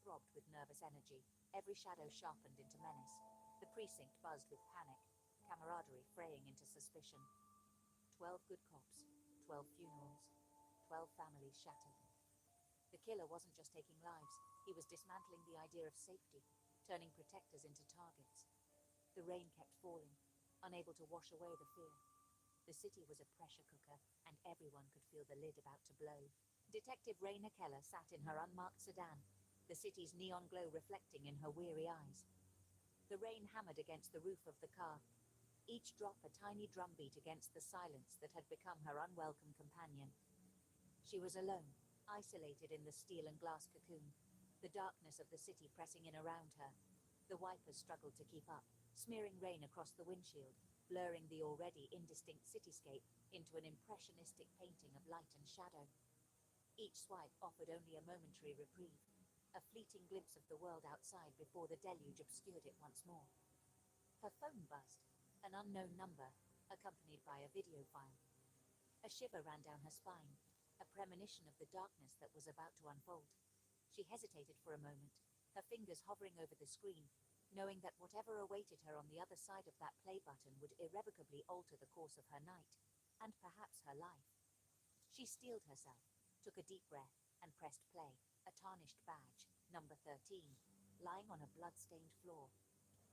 throbbed with nervous energy, every shadow sharpened into menace. The precinct buzzed with panic, camaraderie fraying into suspicion. 12 good cops, 12 funerals, 12 families shattered. The killer wasn't just taking lives, he was dismantling the idea of safety, turning protectors into targets. The rain kept falling, unable to wash away the fear. The city was a pressure cooker, and everyone could feel the lid about to blow. Detective Raina Keller sat in her unmarked sedan, the city's neon glow reflecting in her weary eyes. The rain hammered against the roof of the car, each drop a tiny drumbeat against the silence that had become her unwelcome companion. She was alone, isolated in the steel and glass cocoon, the darkness of the city pressing in around her. The wipers struggled to keep up, smearing rain across the windshield, blurring the already indistinct cityscape into an impressionistic painting of light and shadow. Each swipe offered only a momentary reprieve, a fleeting glimpse of the world outside before the deluge obscured it once more. Her phone buzzed, an unknown number, accompanied by a video file. A shiver ran down her spine, a premonition of the darkness that was about to unfold. She hesitated for a moment, her fingers hovering over the screen, knowing that whatever awaited her on the other side of that play button would irrevocably alter the course of her night, and perhaps her life. She steeled herself, took a deep breath, and pressed play, a tarnished badge, number 13, lying on a blood-stained floor.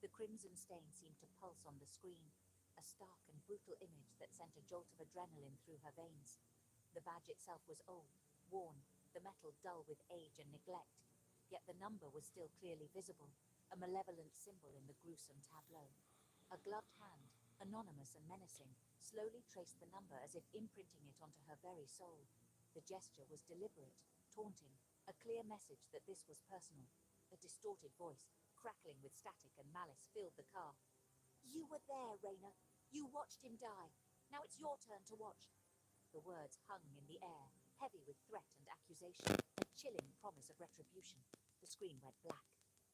The crimson stain seemed to pulse on the screen, a stark and brutal image that sent a jolt of adrenaline through her veins. The badge itself was old, worn, the metal dull with age and neglect, yet the number was still clearly visible, a malevolent symbol in the gruesome tableau. A gloved hand, anonymous and menacing, slowly traced the number as if imprinting it onto her very soul. The gesture was deliberate, taunting, a clear message that this was personal. A distorted voice, crackling with static and malice, filled the car. "You were there, Raina. You watched him die. Now it's your turn to watch." The words hung in the air, heavy with threat and accusation, a chilling promise of retribution. The screen went black,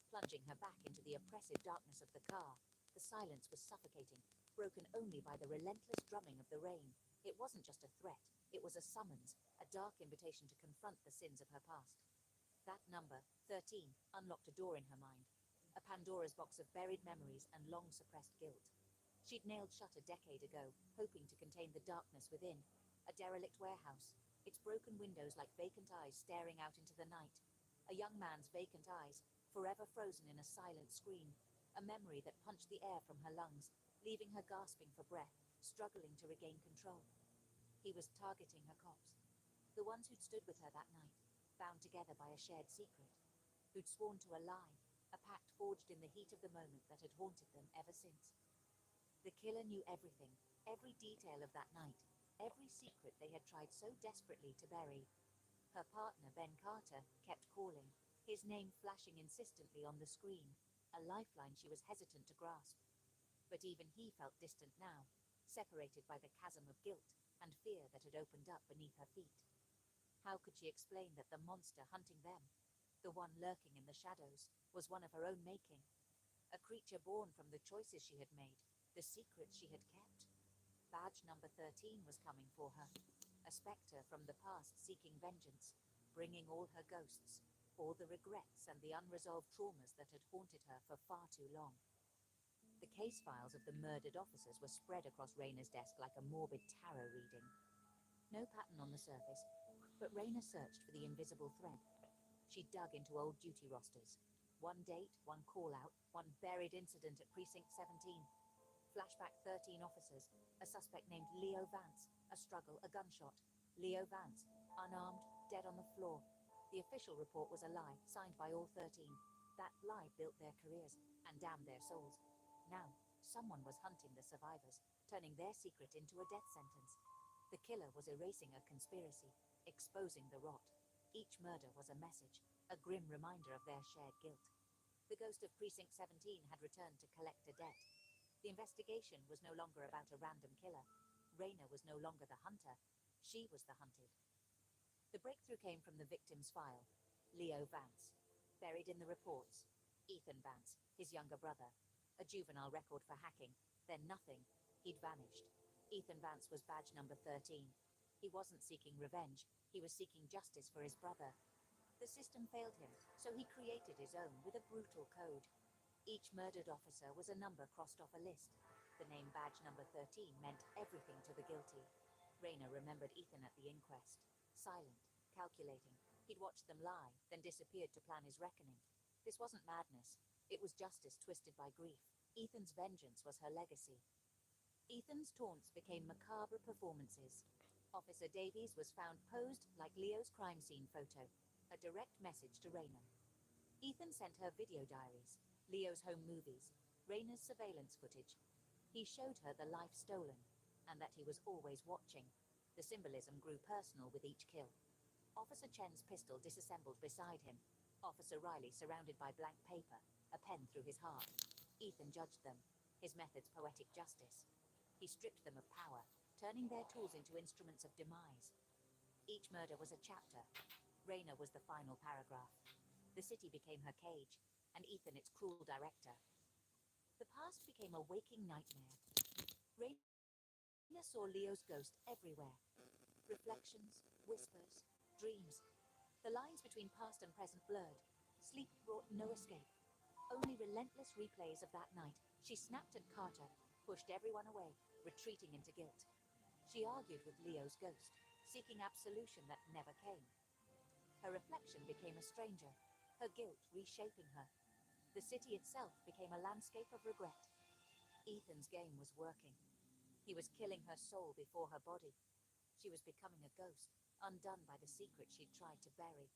plunging her back into the oppressive darkness of the car. The silence was suffocating, broken only by the relentless drumming of the rain. It wasn't just a threat, it was a summons, a dark invitation to confront the sins of her past. That number, 13, unlocked a door in her mind, a Pandora's box of buried memories and long-suppressed guilt. She'd nailed shut a decade ago, hoping to contain the darkness within. A derelict warehouse, its broken windows like vacant eyes staring out into the night. A young man's vacant eyes, forever frozen in a silent scream, a memory that punched the air from her lungs, leaving her gasping for breath, struggling to regain control. He was targeting her cops, the ones who'd stood with her that night, bound together by a shared secret, who'd sworn to a lie, a pact forged in the heat of the moment that had haunted them ever since. The killer knew everything, every detail of that night, every secret they had tried so desperately to bury. Her partner, Ben Carter, kept calling, his name flashing insistently on the screen, a lifeline she was hesitant to grasp. But even he felt distant now, separated by the chasm of guilt and fear that had opened up beneath her feet. How could she explain that the monster hunting them, the one lurking in the shadows, was one of her own making? A creature born from the choices she had made, the secrets she had kept. Badge number 13 was coming for her, a spectre from the past seeking vengeance, bringing all her ghosts, all the regrets and the unresolved traumas that had haunted her for far too long. The case files of the murdered officers were spread across Raina's desk like a morbid tarot reading. No pattern on the surface, but Raina searched for the invisible thread. She dug into old duty rosters. One date, one call-out, one buried incident at Precinct 17. Flashback 13 officers, a suspect named Leo Vance, a struggle, a gunshot. Leo Vance, unarmed, dead on the floor. The official report was a lie, signed by all 13. That lie built their careers and damned their souls. Now, someone was hunting the survivors, turning their secret into a death sentence. The killer was erasing a conspiracy, exposing the rot. Each murder was a message, a grim reminder of their shared guilt. The ghost of Precinct 17 had returned to collect a debt. The investigation was no longer about a random killer. Raina was no longer the hunter. She was the hunted. The breakthrough came from the victim's file. Leo Vance. Buried in the reports. Ethan Vance, his younger brother. A juvenile record for hacking. Then nothing. He'd vanished. Ethan Vance was badge number 13. He wasn't seeking revenge. He was seeking justice for his brother. The system failed him, so he created his own with a brutal code. Each murdered officer was a number crossed off a list. The name badge number 13 meant everything to the guilty. Rayner remembered Ethan at the inquest. Silent, calculating. He'd watched them lie, then disappeared to plan his reckoning. This wasn't madness. It was justice twisted by grief. Ethan's vengeance was her legacy. Ethan's taunts became macabre performances. Officer Davies was found posed like Leo's crime scene photo, a direct message to Rayner. Ethan sent her video diaries, Leo's home movies, Rayner's surveillance footage. He showed her the life stolen, and that he was always watching. The symbolism grew personal with each kill. Officer Chen's pistol disassembled beside him. Officer Riley surrounded by blank paper, a pen through his heart. Ethan judged them, his methods poetic justice. He stripped them of power, turning their tools into instruments of demise. Each murder was a chapter. Rayner was the final paragraph. The city became her cage, and Ethan its cruel director. The past became a waking nightmare. Rayner saw Leo's ghost everywhere. Reflections, whispers, dreams. The lines between past and present blurred. Sleep brought no escape. Only relentless replays of that night. She snapped at Carter, pushed everyone away, retreating into guilt. She argued with Leo's ghost, seeking absolution that never came. Her reflection became a stranger, her guilt reshaping her. The city itself became a landscape of regret. Ethan's game was working. He was killing her soul before her body. She was becoming a ghost, undone by the secret she'd tried to bury.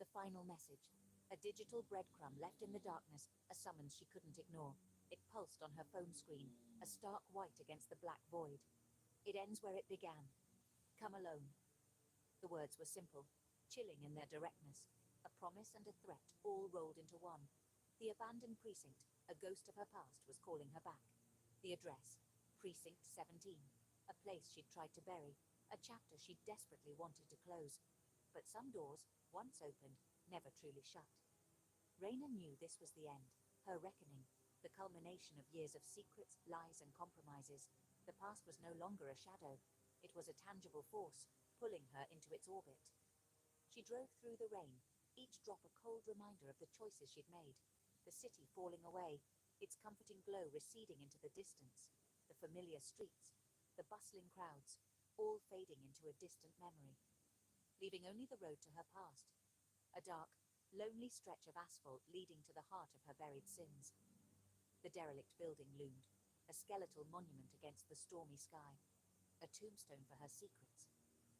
The final message, a digital breadcrumb left in the darkness, a summons she couldn't ignore. It pulsed on her phone screen, a stark white against the black void. It ends where it began. Come alone. The words were simple, chilling in their directness. A promise and a threat all rolled into one. The abandoned precinct, a ghost of her past, was calling her back. The address, Precinct 17, a place she'd tried to bury, a chapter she desperately wanted to close. But some doors, once opened, never truly shut. Rayner knew this was the end, her reckoning, the culmination of years of secrets, lies, and compromises. The past was no longer a shadow. It was a tangible force, pulling her into its orbit. She drove through the rain, each drop a cold reminder of the choices she'd made. The city falling away, its comforting glow receding into the distance. The familiar streets, the bustling crowds, all fading into a distant memory. Leaving only the road to her past. A dark, lonely stretch of asphalt leading to the heart of her buried sins. The derelict building loomed, a skeletal monument against the stormy sky. A tombstone for her secrets.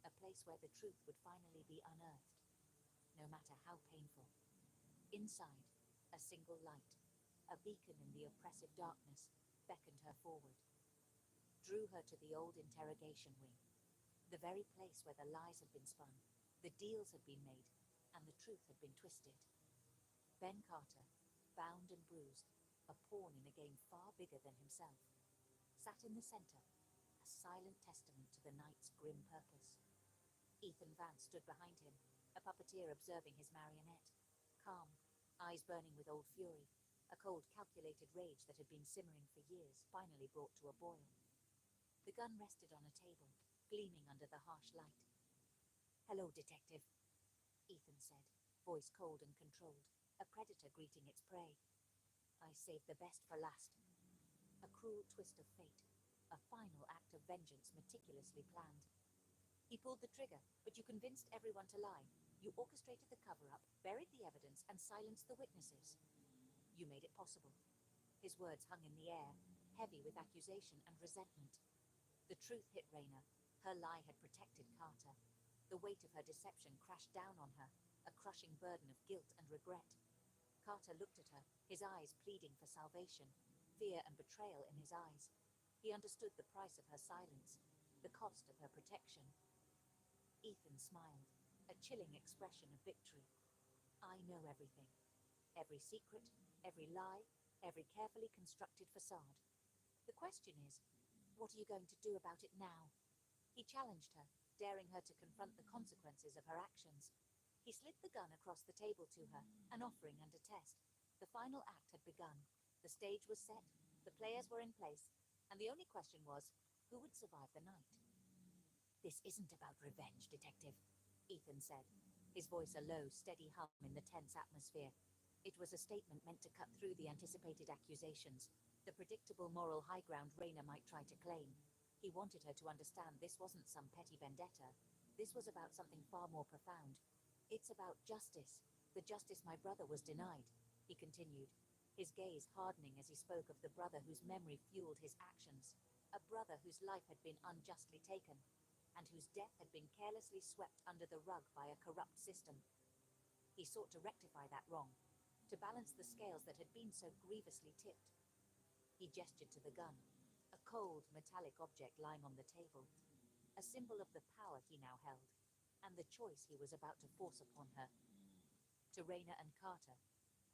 A place where the truth would finally be unearthed, no matter how painful. Inside, a single light, a beacon in the oppressive darkness, beckoned her forward. Drew her to the old interrogation wing. The very place where the lies had been spun, the deals had been made, and the truth had been twisted. Ben Carter, bound and bruised, a pawn in a game far bigger than himself, sat in the center, a silent testament to the night's grim purpose. Ethan Vance stood behind him, a puppeteer observing his marionette, calm, eyes burning with old fury, a cold, calculated rage that had been simmering for years, finally brought to a boil. The gun rested on a table, gleaming under the harsh light. "Hello, Detective," Ethan said, voice cold and controlled, a predator greeting its prey. "I saved the best for last." A cruel twist of fate, a final act of vengeance meticulously planned. He pulled the trigger, but you convinced everyone to lie. You orchestrated the cover-up, buried the evidence, and silenced the witnesses. You made it possible. His words hung in the air, heavy with accusation and resentment. The truth hit Rayner. Her lie had protected Carter. The weight of her deception crashed down on her, a crushing burden of guilt and regret. Carter looked at her, his eyes pleading for salvation, fear and betrayal in his eyes. He understood the price of her silence, the cost of her protection. Ethan smiled, a chilling expression of victory. "I know everything. Every secret, every lie, every carefully constructed facade. The question is, what are you going to do about it now?" He challenged her, daring her to confront the consequences of her actions. He slid the gun across the table to her, an offering and a test. The final act had begun. The stage was set, the players were in place, and the only question was, who would survive the night? "This isn't about revenge, Detective," Ethan said. his voice a low, steady hum in the tense atmosphere. It was a statement meant to cut through the anticipated accusations, the predictable moral high ground Raina might try to claim. He wanted her to understand this wasn't some petty vendetta. This was about something far more profound. It's about justice, the justice my brother was denied, he continued, his gaze hardening as he spoke of the brother whose memory fueled his actions, a brother whose life had been unjustly taken, and whose death had been carelessly swept under the rug by a corrupt system. He sought to rectify that wrong, to balance the scales that had been so grievously tipped. He gestured to the gun, a cold, metallic object lying on the table, a symbol of the power he now held, and the choice he was about to force upon her. To Raina and Carter,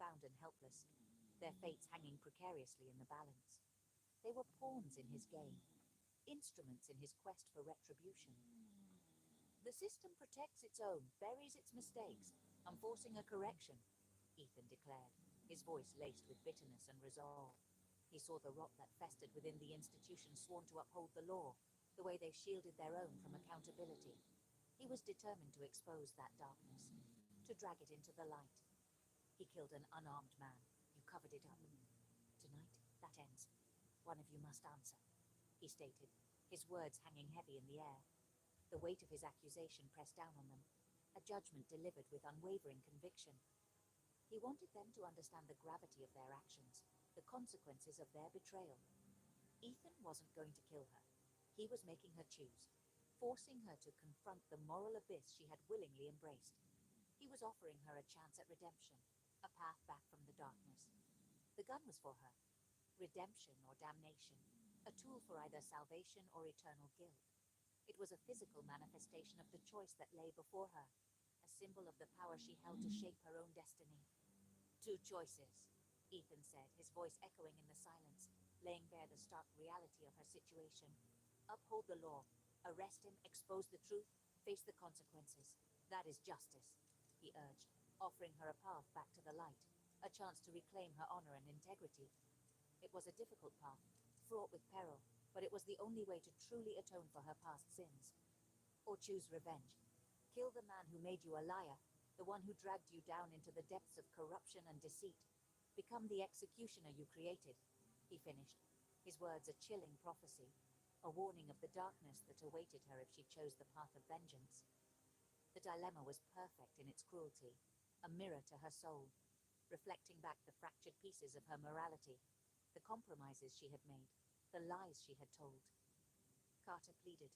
bound and helpless, their fates hanging precariously in the balance. They were pawns in his game, instruments in his quest for retribution. The system protects its own, buries its mistakes. I'm forcing a correction, Ethan declared, his voice laced with bitterness and resolve. He saw the rot that festered within the institution sworn to uphold the law, the way they shielded their own from accountability. He was determined to expose that darkness, to drag it into the light. He killed an unarmed man. You covered it up. Tonight, that ends. One of you must answer, he stated, his words hanging heavy in the air. The weight of his accusation pressed down on them, a judgment delivered with unwavering conviction. He wanted them to understand the gravity of their actions, the consequences of their betrayal. Ethan wasn't going to kill her. He was making her choose, forcing her to confront the moral abyss she had willingly embraced. He was offering her a chance at redemption, a path back from the darkness. The gun was for her. Redemption or damnation, a tool for either salvation or eternal guilt. It was a physical manifestation of the choice that lay before her, a symbol of the power she held to shape her own destiny. Two choices, Ethan said, his voice echoing in the silence, laying bare the stark reality of her situation. Uphold the law, arrest him, expose the truth, face the consequences. That is justice, he urged, offering her a path back to the light, a chance to reclaim her honor and integrity. It was a difficult path, fraught with peril, but it was the only way to truly atone for her past sins. Or choose revenge. Kill the man who made you a liar, the one who dragged you down into the depths of corruption and deceit. Become the executioner you created, he finished, his words a chilling prophecy, a warning of the darkness that awaited her if she chose the path of vengeance. The dilemma was perfect in its cruelty, a mirror to her soul, reflecting back the fractured pieces of her morality, the compromises she had made, the lies she had told. Carter pleaded,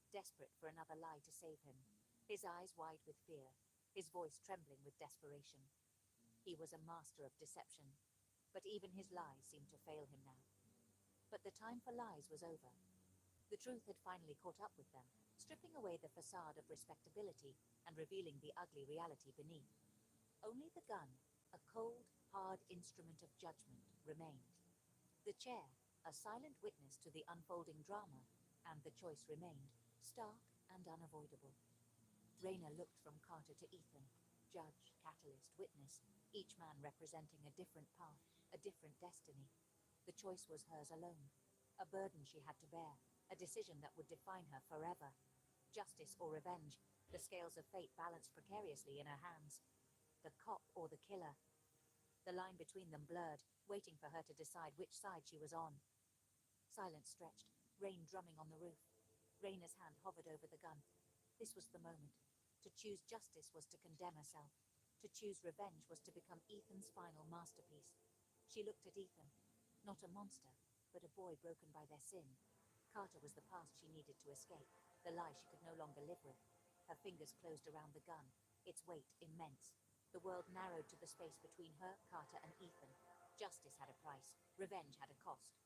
desperate for another lie to save him, his eyes wide with fear, his voice trembling with desperation. He was a master of deception, but even his lies seemed to fail him now. But the time for lies was over. The truth had finally caught up with them, stripping away the facade of respectability and revealing the ugly reality beneath. Only the gun, a cold, hard instrument of judgment, remained. The chair, a silent witness to the unfolding drama, and the choice remained, stark and unavoidable. Raina looked from Carter to Ethan, judge, catalyst, witness, each man representing a different path, a different destiny. The choice was hers alone, a burden she had to bear, a decision that would define her forever. Justice or revenge, the scales of fate balanced precariously in her hands. The cop or the killer. The line between them blurred, waiting for her to decide which side she was on. Silence stretched, rain drumming on the roof. Raina's hand hovered over the gun. This was the moment. To choose justice was to condemn herself. To choose revenge was to become Ethan's final masterpiece. She looked at Ethan, not a monster, but a boy broken by their sin. Carter was the past she needed to escape, the lie she could no longer live with. Her fingers closed around the gun, its weight immense. The world narrowed to the space between her, Carter, and Ethan. Justice had a price, revenge had a cost.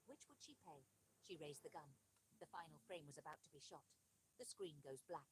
Which would she pay? She raised the gun. The final frame was about to be shot. The screen goes black.